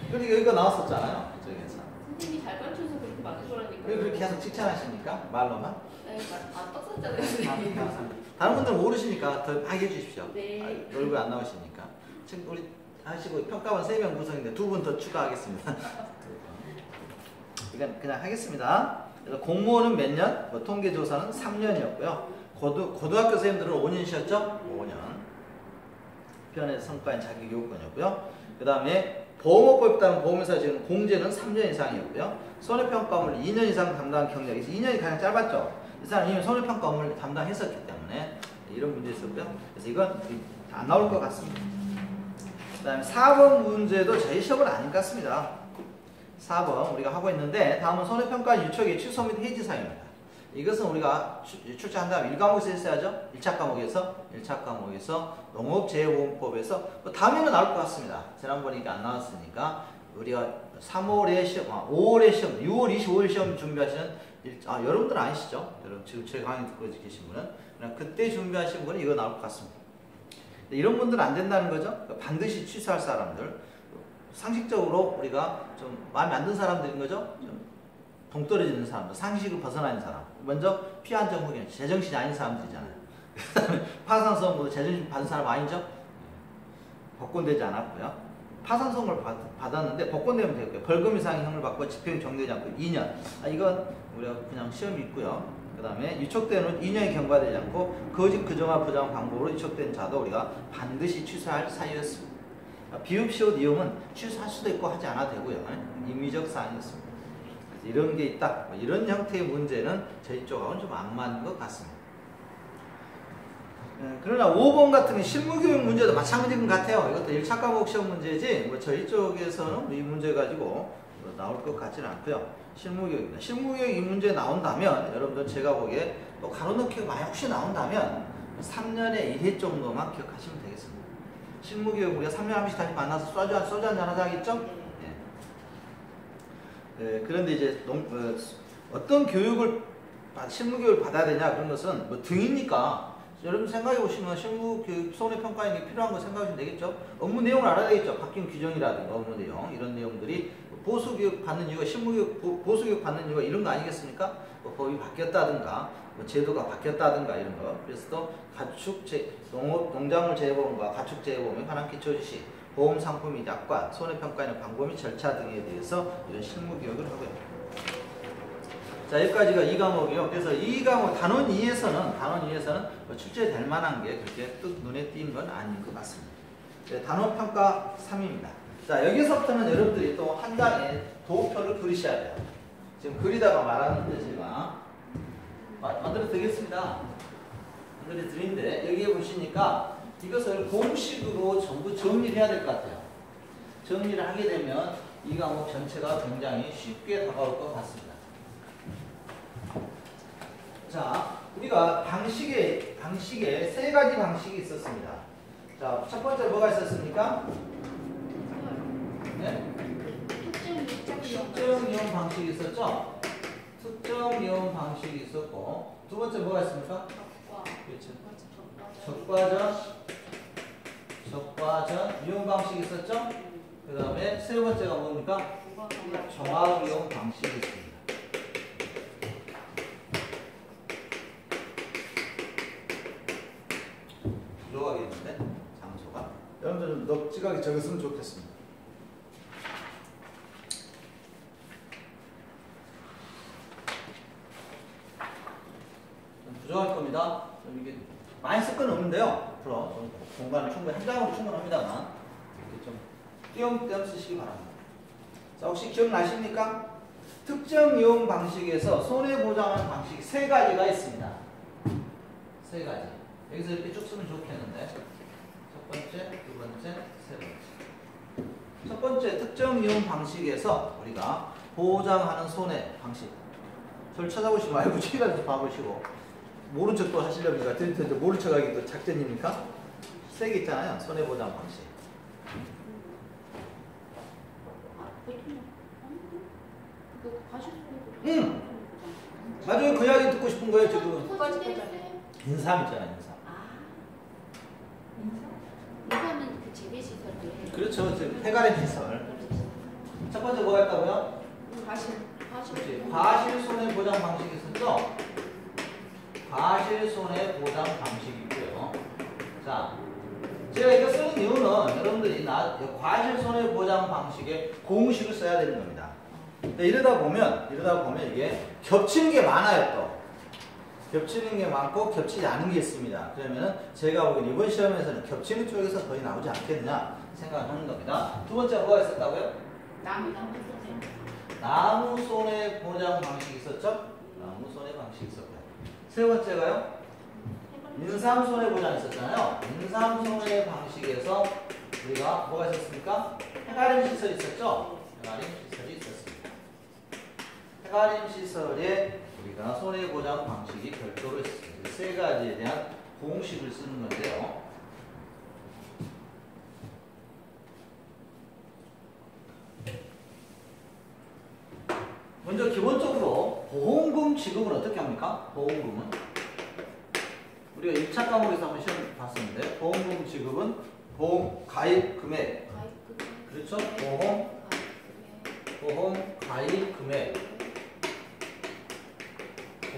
그러니까 여기가 나왔었잖아요. 이쪽에서. 선생님이 잘 가르쳐서 그렇게 맞은 거라니까. 왜 그렇게 계속 칭찬하십니까? 말로만? 네, 안 떴었잖아요. 다른 분들은 모르시니까 더 하게 해주십시오. 네. 얼굴 안 나오시니까. 지금 우리 하시고 평가원 3명 구성인데 2분 더 추가하겠습니다. 이건 그냥 하겠습니다. 그래서 공무원은 몇 년? 통계조사는 3년이었고요. 고등학교 선생님들은 5년이셨죠? 5년. 편의 성과인 자격요건이었고요. 그 다음에 보험업법에 따른 보험회사 지금 공제는 3년 이상이었고요. 손해평가 업무를 2년 이상 담당한 경력이 있어요. 2년이 가장 짧았죠. 이 사람이 이미 손해평가 업무를 담당했었기 때문에 이런 문제 있었고요. 그래서 이건 안 나올 것 같습니다. 다음에 4번 문제도 저희 시험은 아닌 것 같습니다. 4번 우리가 하고 있는데 다음은 손해평가 유척의 취소 및 해지 사유입니다. 이것은 우리가 출제한 다음 1과목에서 했어야죠. 1차 과목에서 농업재해보험법에서 다음에는 나올 것 같습니다. 지난번에 이게 안 나왔으니까 우리가 3월에 시험, 5월에 시험, 6월 25일 시험 준비하시는 여러분들은 아니시죠? 여러분 지금 제 강의 듣고 계신 분은 그냥 그때 준비하신 분은 이거 나올 것 같습니다. 이런 분들은 안 된다는 거죠. 반드시 취소할 사람들, 상식적으로 우리가 좀 마음에 안 드는 사람들인 거죠. 좀 동떨어지는 사람들, 상식을 벗어나는 사람. 먼저 피한정 후견, 제정신이 아닌 사람들이잖아요. 파산 선고도 제정신 받은 사람 아니죠? 복권되지 않았고요. 파산 선고를 받았는데 복권되면 되고요. 벌금 이상의 형을 받고 집행 정리되지 않고 2년. 이건 우리가 그냥 시험이 있고요. 그 다음에 유촉되는 2년이 경과되지 않고 거짓 규정화 부정 방법으로 유촉된 자도 우리가 반드시 취소할 사유였습니다. 비읍 시옷 이용은 취소할 수도 있고 하지 않아도 되고요. 임의적 사항이었습니다. 이런 게 있다. 이런 형태의 문제는 저희 쪽하고는 좀 안 맞는 것 같습니다. 그러나 5번 같은 경우 실무교육 문제도 마찬가지인 것 같아요. 이것도 1차 과목 시험 문제지 저희 쪽에서는 이 문제 가지고 나올 것 같지는 않고요. 실무교육입니다. 실무교육 이 문제 나온다면 여러분들 제가 보기에 또 가로넣기가 만약 혹시 나온다면 3년에 1회 정도만 기억하시면 되겠습니다. 실무교육 우리가 3년에 한 번씩 다시 만나서 소주 한잔 하자 하겠죠? 그런데 이제 어떤 교육을 실무교육을 받아야 되냐 그런 것은 뭐 등이니까 여러분 생각해 보시면 실무교육 손해평가에 필요한 거 생각하시면 되겠죠. 업무 내용을 알아야 되겠죠. 바뀐 규정이라든가 업무 내용 이런 내용들이 보수교육 받는 이유가 실무교육 보수교육 받는 이유가 이런 거 아니겠습니까? 뭐 법이 바뀌었다든가 뭐 제도가 바뀌었다든가 이런 거. 그래서 또 농작물 재해보험과 가축재해보험에 관한 기초지식 보험 상품 및 약관, 손해평가에는 광고 및 절차 등에 대해서 이런 실무교육을 하고요. 자, 여기까지가 2과목이요. 그래서 2과목 단원 2에서는 뭐 출제될 만한 게 그렇게 뚝 눈에 띄는 건 아닌 것 같습니다. 네, 단원평가 3입니다. 자, 여기서부터는 여러분들이 또 한 장에 도표를 그리셔야 돼요. 지금 그리다가 말하는데 제가 만들어 드리겠습니다. 만들어 드리는데 여기에 보시니까 이것을 공식으로 전부 정리를 해야 될 것 같아요. 정리를 하게 되면 이 과목 전체가 굉장히 쉽게 다가올 것 같습니다. 자, 우리가 방식에 세 가지 방식이 있었습니다. 자, 첫 번째 뭐가 있었습니까? 네? 특정 이용 방식이 있었죠? 특정 이용 방식이 있었고, 두 번째 뭐가 있습니까? 적과전 이용 방식이 있었죠? 그 다음에 세 번째가 뭡니까? 종합 이용 방식이 있습니다. 부족하겠는데? 장소가? 여러분들 좀 넉찍하게 적었으면 좋겠습니다. 부족할 겁니다. 이게 많이 쓸 건 없는데요. 앞으로 공간은 충분히 한 장으로 충분합니다만 이렇게 좀 띄엄띄엄 쓰시기 바랍니다. 자, 혹시 기억나십니까? 특정 이용 방식에서 손해보장하는 방식이 세 가지가 있습니다. 세 가지. 여기서 이렇게 쭉 쓰면 좋겠는데 첫 번째, 두 번째, 세 번째. 첫 번째 특정 이용 방식에서 우리가 보장하는 손해 방식. 저를 찾아보시지 말고 책이라도 봐보시고 모른 척도 하시렵니까? 드리트 모른 척 하기 또 작전입니까? 세 개 있잖아요. 손해보장 방식. 맞아요. 그 이야기 듣고 싶은 거예요, 지금. 인삼 있잖아요, 인삼. 인삼은 그 재배시설이에요. 그렇죠. 지금 폐가림 시설. 첫 번째 뭐가 있다고요? 과실 손해보장 방식이 있었죠? 과실 손해보장 방식이 있고요. 자, 제가 이거 쓰는 이유는 여러분들이 과실 손해보장 방식의 공식을 써야 되는 겁니다. 근데 이러다 보면 이게 겹치는 게 많아요, 또. 겹치는 게 많고 겹치지 않은 게 있습니다. 그러면은 제가 보기엔 이번 시험에서는 겹치는 쪽에서 거의 나오지 않겠느냐 생각을 하는 겁니다. 두 번째 뭐가 있었다고요? 나무 손해보장 방식이 있었죠? 나무 손해 방식이 있었고요. 세 번째가요? 인삼 손해보장 있었잖아요. 인삼 손해 방식에서 우리가 뭐가 있었습니까? 해가림 시설이 있었죠? 해가림 시설이 있었습니다. 해가림 시설에 우리가 손해보장 방식이 별도로 있습니다. 세 가지에 대한 공식을 쓰는 건데요. 먼저 기본적으로 보험금 지급은 어떻게 합니까? 보험금은 우리가 1차 과목에서 한번 시험 봤었는데 보험금 지급은 보험 가입 금액 그렇죠? 보험 가입 금액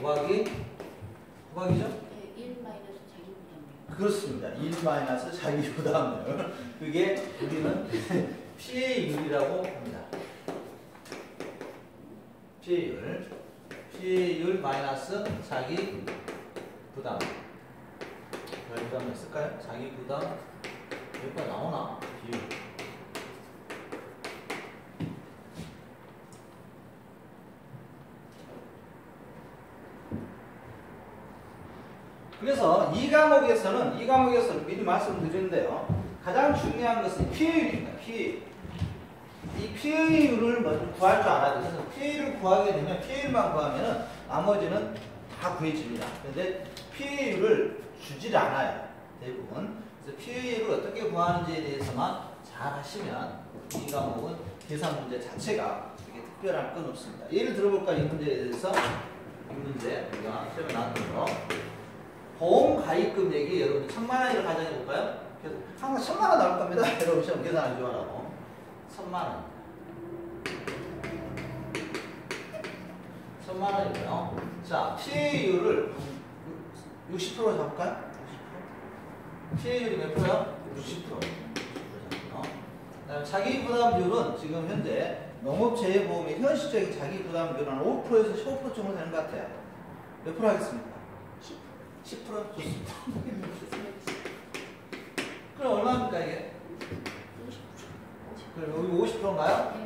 곱하기죠? 네, 1 마이너스 자기 부담. 그렇습니다. 1 마이너스 자기 부담률. 그게 우리는 피해율이라고 합니다. 피해율 마이너스 자기 부담. 자기 부담 있을까요? 자기 부담 여기까지 나오나? 비율. 그래서 이 과목에서는 미리 말씀드리는데요. 가장 중요한 것은 피해율입니다. 피해율. 이 피해율을 먼저 구할 줄 알아야 돼요. 그래서 피해율을 구하게 되면 피해율만 구하면 나머지는 다 구해집니다. 그런데 피해율을 주질 않아요. 대부분. 그래서 피해율을 어떻게 구하는지에 대해서만 잘 하시면 이 과목은 계산 문제 자체가 되게 특별할 건 없습니다. 예를 들어볼까요? 이 문제에 대해서. 이 문제 우리가 시험에 나왔던 거. 보험 가입 금액이 여러분 1000만 원을 가정해 볼까요? 그래서 항상 1000만 원 나올 겁니다. 여러분 시험 계산하지 말라고. 1000만 원. 1000만 원이고요. 자, 피해율을 60% 잡을까요? 60%? 피해율이 몇 프로요? 60%. 그다음에 자기 부담 비율은 지금 현재 농업재해보험의 현실적인 자기 부담 비율은 5%에서 15% 정도 되는 것 같아요. 몇 프로 하겠습니까? 10% 좋습니다. 그럼 얼마입니까 이게? 50%. 그럼 여기 50%인가요? 네.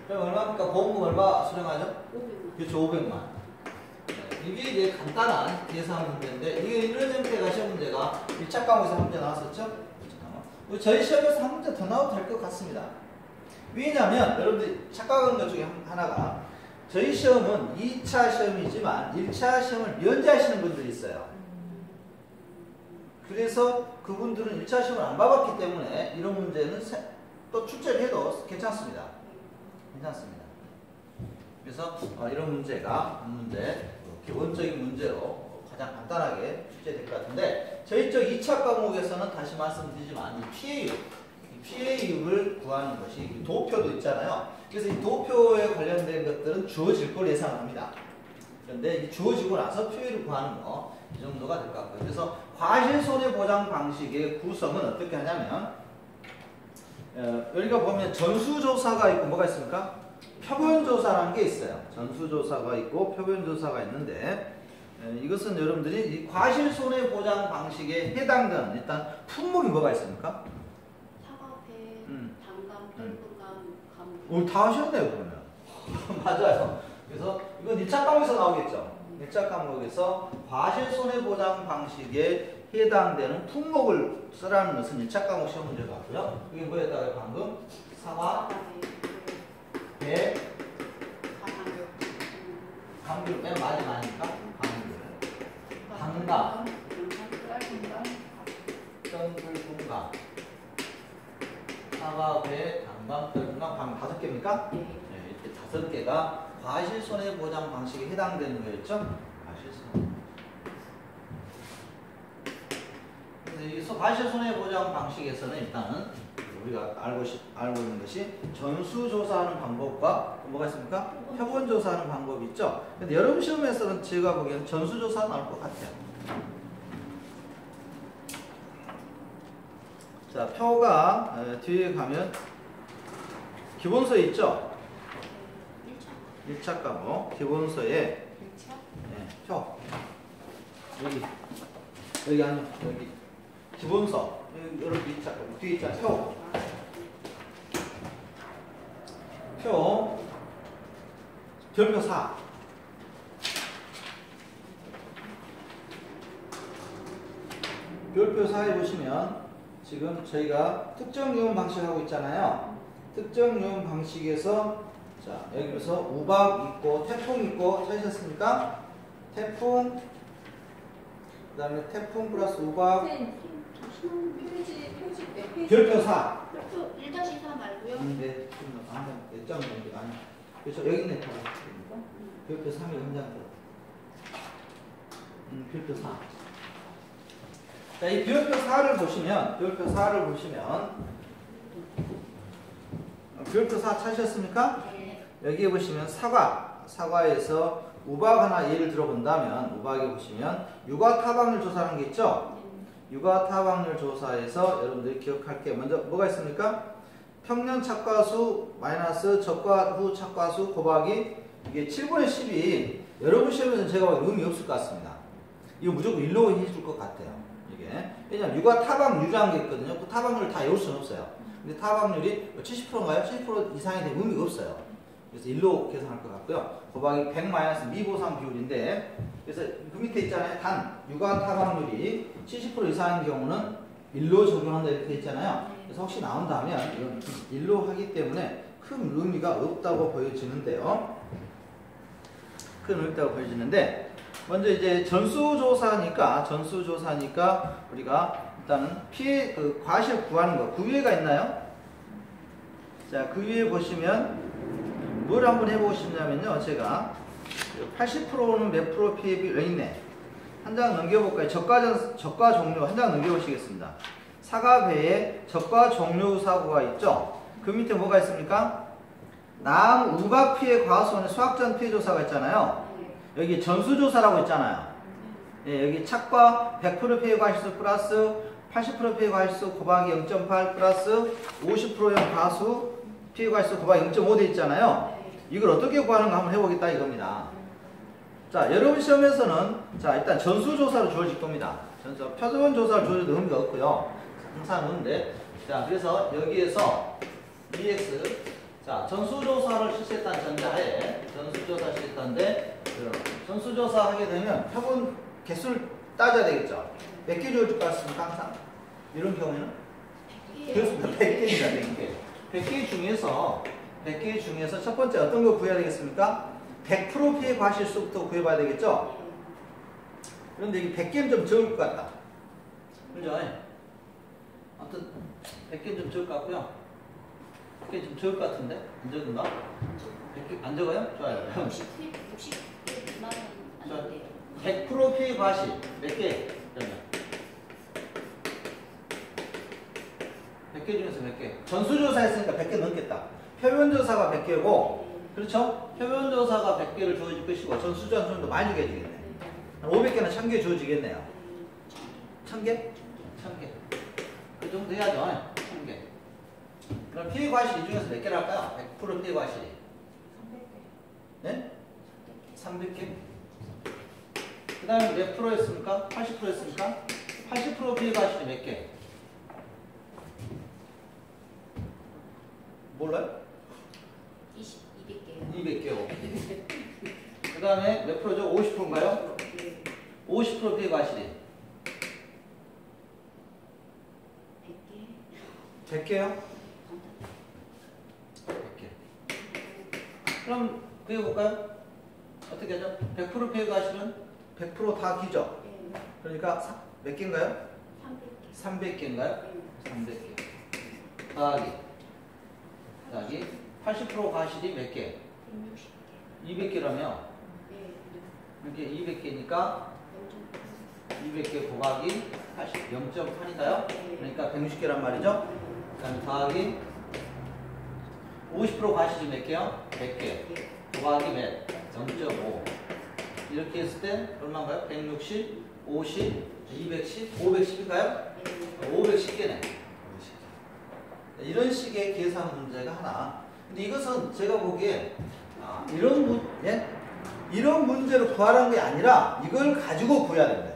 그럼 얼마입니까? 보험금 얼마 수령하죠? 500만. 그렇죠, 500만. 이게 이제 간단한 계산 문제인데 이게 이런 형태가 시험 문제가 1차 과목에서 한 문제 나왔었죠? 저희 시험에서 한 문제 더 나와도 될 것 같습니다. 왜냐하면 여러분들이 착각하는 것 중에 하나가 저희 시험은 2차 시험이지만 1차 시험을 면제하시는 분들이 있어요. 그래서 그분들은 1차 시험을 안 봐봤기 때문에 이런 문제는 또 출제를 해도 괜찮습니다. 괜찮습니다. 그래서 이런 문제가 한 문제, 기본적인 문제로 가장 간단하게 출제될 것 같은데 저희 쪽 2차 과목에서는 다시 말씀드리지만 이 피해율을 구하는 것이 도표도 있잖아요. 그래서 이 도표에 관련된 것들은 주어질 걸 예상합니다. 그런데 이 주어지고 나서 피해율을 구하는 거 이 정도가 될 것 같고요. 그래서 과실손해보장 방식의 구성은 어떻게 하냐면 여기가 보면 전수조사가 있고 뭐가 있습니까? 표본조사라는 게 있어요. 전수조사가 있고 표본조사가 있는데 이것은 여러분들이 이 과실손해보장 방식에 해당되는 일단 품목이 뭐가 있습니까? 사과, 배, 단감, 떫은감, 오늘 다 하셨네요, 그러면. 맞아요. 그래서 이건 1차 과목에서 나오겠죠. 1차 과목에서 과실손해보장 방식에 해당되는 품목을 쓰라는 것은 1차 과목 시험 문제 같고요. 이게 뭐였다고요, 방금? 사과, 배, 감귤 맨 마지막이니까 감귤, 단감, 떫은감, 사과, 배, 단감, 떫은감, 방 5개입니까? 네. 이렇게 5개가 과실손해보장 방식에 해당되는 거였죠? 과실손해. 그래서 이 과실손해보장 방식에서는 일단은 우리가 알고 있는 것이 전수조사하는 방법과 뭐가 있습니까? 표본조사하는 방법이 있죠? 근데 여러분 시험에서는 제가 보기에는 전수조사 나올 것 같아요. 자, 표가 뒤에 가면 기본서에 있죠? 1차 과목 기본서에 표 여기 아니 여기 기본서 여러분 뒤에 있잖아요. 표 별표 4 별표 4에 보시면 지금 저희가 특정 유형 방식 하고 있잖아요. 특정 유형 방식에서 자 여기서 우박 있고 태풍 있고 찾으셨습니까? 태풍 그 다음에 태풍 플러스 우박 별표 4 별표 1-4 말고요. 네, 몇 점 정도 아니 그렇죠 여기 있네 별표 3이 현장 별표 4 자, 이 별표 4를 보시면 별표 4 찾으셨습니까? 네. 여기에 보시면 사과에서 우박 하나 예를 들어본다면 우박에 보시면 육아 타박률 조사라는 게 있죠? 육아 타박률 조사에서 여러분들이 기억할 게 먼저 뭐가 있습니까? 평년 착과수 마이너스 적과 후 착과수 곱하기 이게 7분의 10이 여러분 시험에서는 제가 봐도 의미 없을 것 같습니다. 이거 무조건 일로 해줄 것 같아요. 이게 왜냐면 육아 타박률이라는 게 있거든요. 그 타박률을 다 외울 수는 없어요. 근데 타박률이 70%인가요? 70% 이상이 되면 의미가 없어요. 그래서 일로 계산할 것 같고요. 곱하기 100 마이너스 미보상 비율인데 그래서 그 밑에 있잖아요. 단 육아 타박률이 70% 이상인 경우는 일로 적용한다 이렇게 있잖아요. 그래서 혹시 나온다면 이건 일로 하기 때문에 큰 의미가 없다고 보여지는데요. 큰 의미가 보여지는데 먼저 이제 전수조사니까 우리가 일단은 피해 그 과실 구하는 거 그 위에가 있나요? 자, 그 위에 보시면 뭘 한번 해보고 싶냐면요. 제가 80%는 몇 프로 피해비 여기 있네. 한 장 넘겨볼까요? 적과 종료 한 장 넘겨보시겠습니다. 사과배에 적과 종료 사고가 있죠. 그 밑에 뭐가 있습니까? 남 우박 피해 과수원의 수학전 피해 조사가 있잖아요. 여기 전수조사라고 있잖아요. 예, 여기 착과 100% 피해 과실수 플러스 80% 피해 과실수 곱하기 0.8 플러스 50%형 과수 피해 과실수 곱하기 0.5 돼 있잖아요. 이걸 어떻게 구하는가 한번 해보겠다 이겁니다. 자, 여러분 시험에서는 자 일단 전수조사로 주어질 겁니다. 표본 조사를 주어져도 의미가 없고요. 항상 없는데 자 그래서 여기에서 EX 자 전수조사를 실시했다는 전자하에 전수조사 실시했다는데 전수조사 하게 되면 표본 개수를 따져야 되겠죠. 몇 개 주어질 것 같습니까? 항상 이런 경우에는 그렇습니다. 100개입니다. 100개 중에서 첫 번째 어떤 거 구해야 되겠습니까? 100% 피해 과실수부터 구해봐야 되겠죠? 그런데 이게 100개는 좀 적을 것 같다. 그죠? 아무튼 100개는 좀 적을 것 같고요. 100개 좀 적을 것 같은데? 안 적은가? 100개 안 적어요? 좋아요. 60개 미만은 안 돼요. 100% 피해 과실 몇 개? 100개 중에서 몇 개? 전수조사 했으니까 100개 넘겠다. 표면조사가 100개고 그렇죠? 표면조사가 100개를 주어질 것이고 전수조사는 좀 더 많이 주어지겠네. 500개나 1000개 주어지겠네요. 1000개? 1000개. 그 정도 해야죠. 1000개. 그럼 피해 과실 이 중에서 몇 개를 할까요? 100% 피해 과실이. 300개. 네? 300개? 그 다음에 몇 프로 했습니까? 80% 했습니까? 80% 피해 과실이 몇 개? 몰라요? 200개요. 그 다음에 몇 프로죠? 50%인가요? 50% 피해 과실이 100개요? 100개. 그럼 그려볼까요? 어떻게 하죠? 100% 피해 과실은 100% 다 기죠? 그러니까 몇 개인가요? 300개인가요? 300개. 더하기 80% 과실이 몇 개? 200개라며? 이렇게 200개니까 200개 곱하기 80, 0.8인가요? 그러니까 160개란 말이죠? 그 다음에 더하기 50% 과실이 몇 개요? 100개 곱하기 몇? 0.5 이렇게 했을 때 얼마인가요? 160, 50, 210, 510인가요? 510개네. 이런 식의 계산 문제가 하나. 근데 이것은 제가 보기에 이런 문제로 구하라는 게 아니라 이걸 가지고 구해야 된다.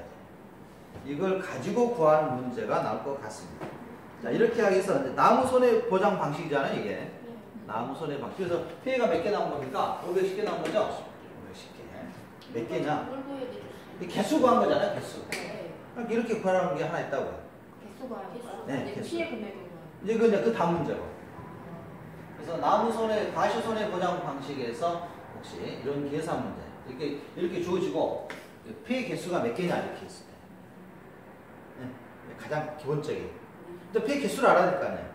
이걸 가지고 구하는 문제가 나올 것 같습니다. 자, 이렇게 하기 위해서 나무 손해 보장 방식이잖아요, 이게. 나무 손해 방식. 그래서 피해가 몇 개 나온 겁니까? 510개 나온 거죠? 510개. 몇 개냐? 개수 구한 거잖아요, 개수. 이렇게 구하라는 게 하나 있다고요. 개수가 네, 개수. 피해 금액은 이제 그 다음 문제고. 그래서 나무손해, 과실손해보장 방식에서 혹시 이런 계산 문제 이렇게 주어지고 피해 개수가 몇 개냐 이렇게 있을 때, 네, 가장 기본적인. 근데 피해 개수를 알아야 될 거 아니에요.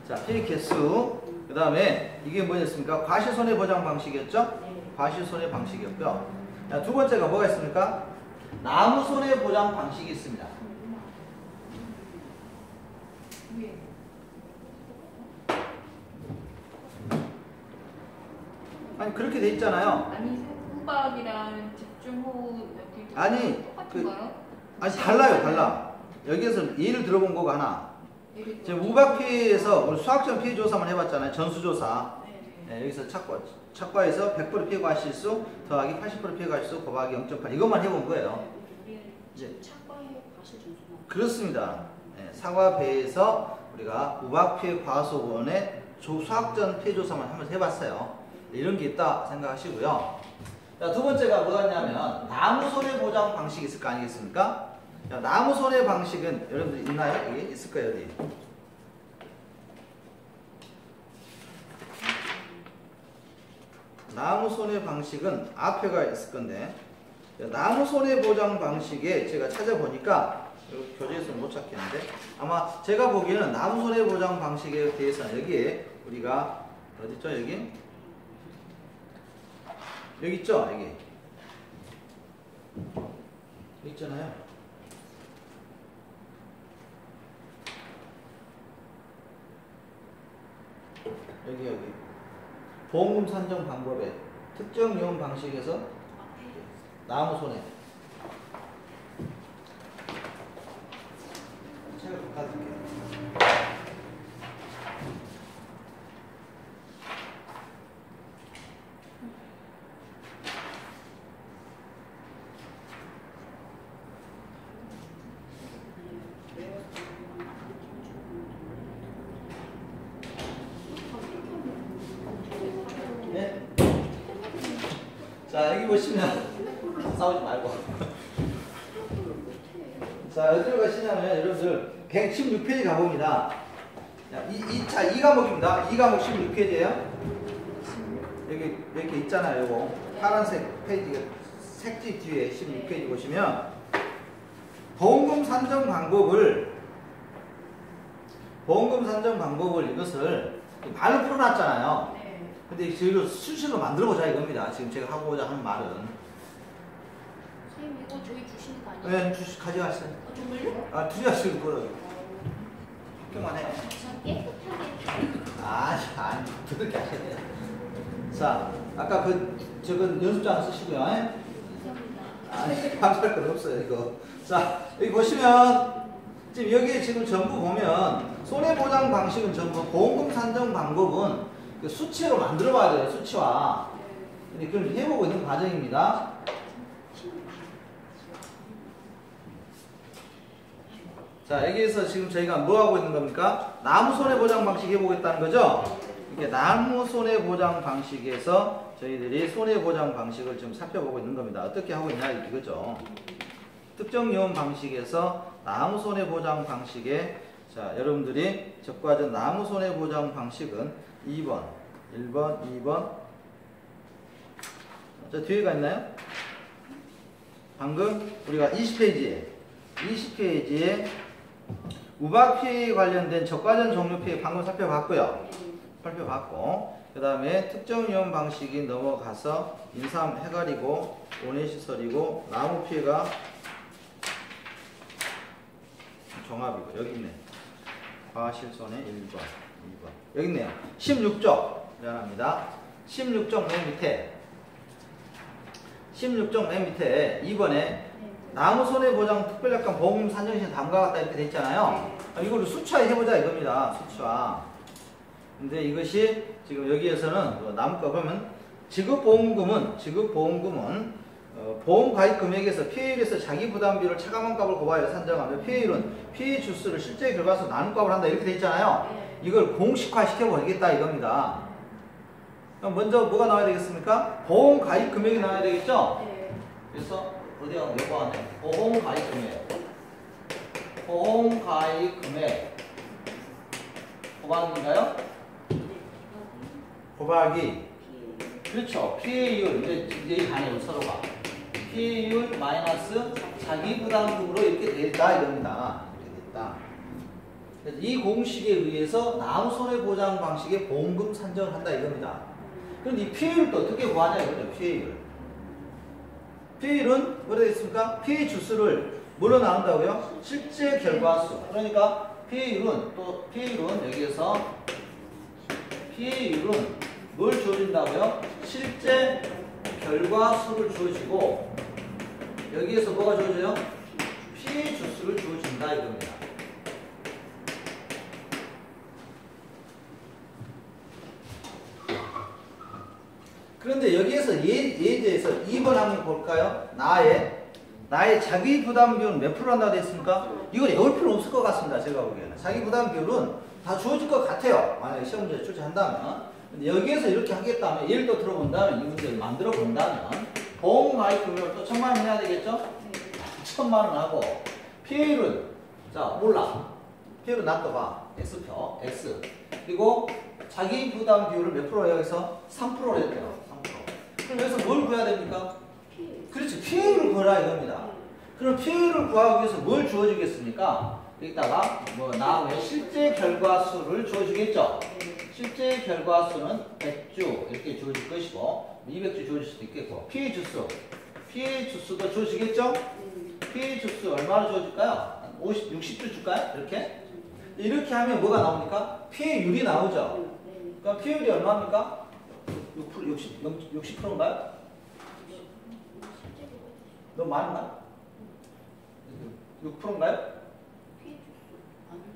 자, 피해 개수. 그 다음에 이게 뭐였습니까? 과실손해보장 방식이었죠? 과실손해 방식이었고요. 자, 두 번째가 뭐가 있습니까? 나무손해보장 방식이 있습니다. 아니 그렇게 돼 있잖아요. 아니 후박이랑 집중호우 여기 아니, 똑같은가요? 아니 달라. 여기에서 예를 들어본 거가 하나. 지금 우박 피해에서 우리 수학적 피해 조사만 해봤잖아요. 전수조사. 네, 여기서 착과에서 100% 피해 과실수 더하기 80% 피해 과실수 곱하기 0.8 이것만 해본 거예요. 이제 착과의 과실 전수나. 그렇습니다. 네, 사과 배에서 우리가 우박 피해 과소원의 수학적 피해 조사만 한번 해봤어요. 이런 게 있다 생각하시고요. 자, 두 번째가 뭐였냐면 나무손해보장 방식이 있을 거 아니겠습니까? 자, 나무손해 방식은 여러분들 있나요? 여기 있을 거예요, 어디? 나무손해 방식은 앞에가 있을 건데, 나무손해보장 방식에 제가 찾아보니까 교재에서는 못 찾겠는데 아마 제가 보기에는 나무손해보장 방식에 대해서는 여기에 우리가 어디죠? 여기 있죠? 여기 있잖아요. 여기 보험금 산정 방법에 특정 이용 방식에서 나무손해 책을 바꿔줄게요. 네? 자, 여기 보시면 싸우지 말고. 자, 어디로 가시냐면 여러분들 116페이지 가봅니다. 자, 2과목입니다. 2과목 16페이지에요. 여기 이렇게 있잖아요. 요거 파란색 페이지가 색지 뒤에 16페이지 보시면 보험금 산정 방법을 이것을 말로 풀어놨잖아요. 근데 저희로 수식으로 만들어보자 이겁니다. 지금 제가 하고자 하는 말은. 선생님 이거 저희 주시는 거 아니에요? 네, 가져가세요. 정말요? 아, 투자하시고 그러요. 합격만 해요. 전 깨끗하게. 아니, 그렇게 하셔야 돼요. 자, 아까 저건 연습장 쓰시고요. 감사합니다. 아니, 감사할 건 없어요, 이거. 자, 여기 보시면, 지금 여기에 지금 전부 보면, 손해보장 방식은 전부, 보험금 산정 방법은 그 수치로 만들어 봐야 돼요, 수치화. 근데 그걸 해보고 있는 과정입니다. 자, 여기에서 지금 저희가 뭐 하고 있는 겁니까? 나무 손해보장 방식 해보겠다는 거죠? 이렇게 나무 손해보장 방식에서 저희들이 손해보장 방식을 지금 살펴보고 있는 겁니다. 어떻게 하고 있냐 이거죠. 특정 요원 방식에서 나무 손해보장 방식에 자, 여러분들이 적과전 나무 손해보장 방식은 2번, 1번, 2번. 자, 뒤에가 있나요? 방금 우리가 20페이지에 우박 피해에 관련된 적과전 종류 피해 방금 살펴봤고요. 그 다음에 특정 위험 방식이 넘어가서 인삼 해가리고 온해시설이고 나무 피해가 종합이고 여기 있네. 과실손해 1번, 2번 여기 있네요. 16쪽 미안합니다. 16쪽 맨 밑에 2번에 나무손해보장 특별약관 보험금 산정시 다음과 같다 이렇게 돼 있잖아요. 이걸로 수치화 해보자 이겁니다. 수치화. 근데 이것이 지금 여기에서는 나무가 그러면 지급보험금은 보험가입 금액에서 피해율에서 자기부담비를 차감한 값을 고하여 산정하며 피해율은 피해 주수를 실제 결과에서 나눈 값을 한다 이렇게 돼 있잖아요. 이걸 공식화 시켜버리겠다 이겁니다. 그럼 먼저 뭐가 나와야 되겠습니까? 보험가입 금액이 나와야 되겠죠? 그래서 어디가 몇 번에 보험가입 금액 보험가입 금액 호박인가요? 호박이 그렇죠. 피해율 이제 가네요 서로가 피해율 마이너스 자기부담금으로 이렇게 됐다 이겁니다. 이렇게 됐다. 그래서 이 공식에 의해서 남손해보장 방식의 보험금 산정을 한다 이겁니다. 그럼 이 피해율도 어떻게 구하냐 이거죠. 피해율. 피해율은 뭐라 되어 있습니까? 피해 주수를 뭘로 나눈다고요? 실제 결과수. 그러니까 피해율은 여기에서 피해율은 뭘 주어진다고요? 실제 결과수를 주어지고 여기에서 뭐가 주어져요? 피해 주수를 주어진다 이겁니다. 그런데 여기에서 예제에서 2번 한번 볼까요? 나의 자기 부담 비율은 몇 프로 한다고 됐습니까? 이걸 외울 필요 없을 것 같습니다. 제가 보기에는. 자기 부담 비율은 다 주어질 것 같아요. 만약에 시험 문제 출제한다면. 근데 여기에서 이렇게 하겠다면, 예를 또 들어본다면, 이 문제를 만들어 본다면, 보험 가입 금액을 또 1,000만 원 해야 되겠죠? 1,000만 원 하고, 피해율은, 자, 몰라. 피해율은 놔둬봐. X표, X. 그리고 자기 부담 비율을 몇 프로 여기서? 3%로 했대요. 3%. 그럼 여기서 뭘 구해야 됩니까? 그렇지. 피해율을 구하라 이겁니다. 그럼 피해율을 구하기 위해서 뭘 주어주겠습니까? 여기다가 뭐 나오면 실제 결과수를 주어주겠죠. 실제 결과수는 100주 이렇게 주어질 것이고 200주 주어질 수도 있겠고 피해 주수도 주어지겠죠. 피해 주수 얼마나 주어질까요? 60주 줄까요? 이렇게 하면 뭐가 나옵니까? 피해율이 나오죠. 그럼 피해율이 얼마입니까? 60%인가요? 너무 많은가? 6%인가요?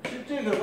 실제 결과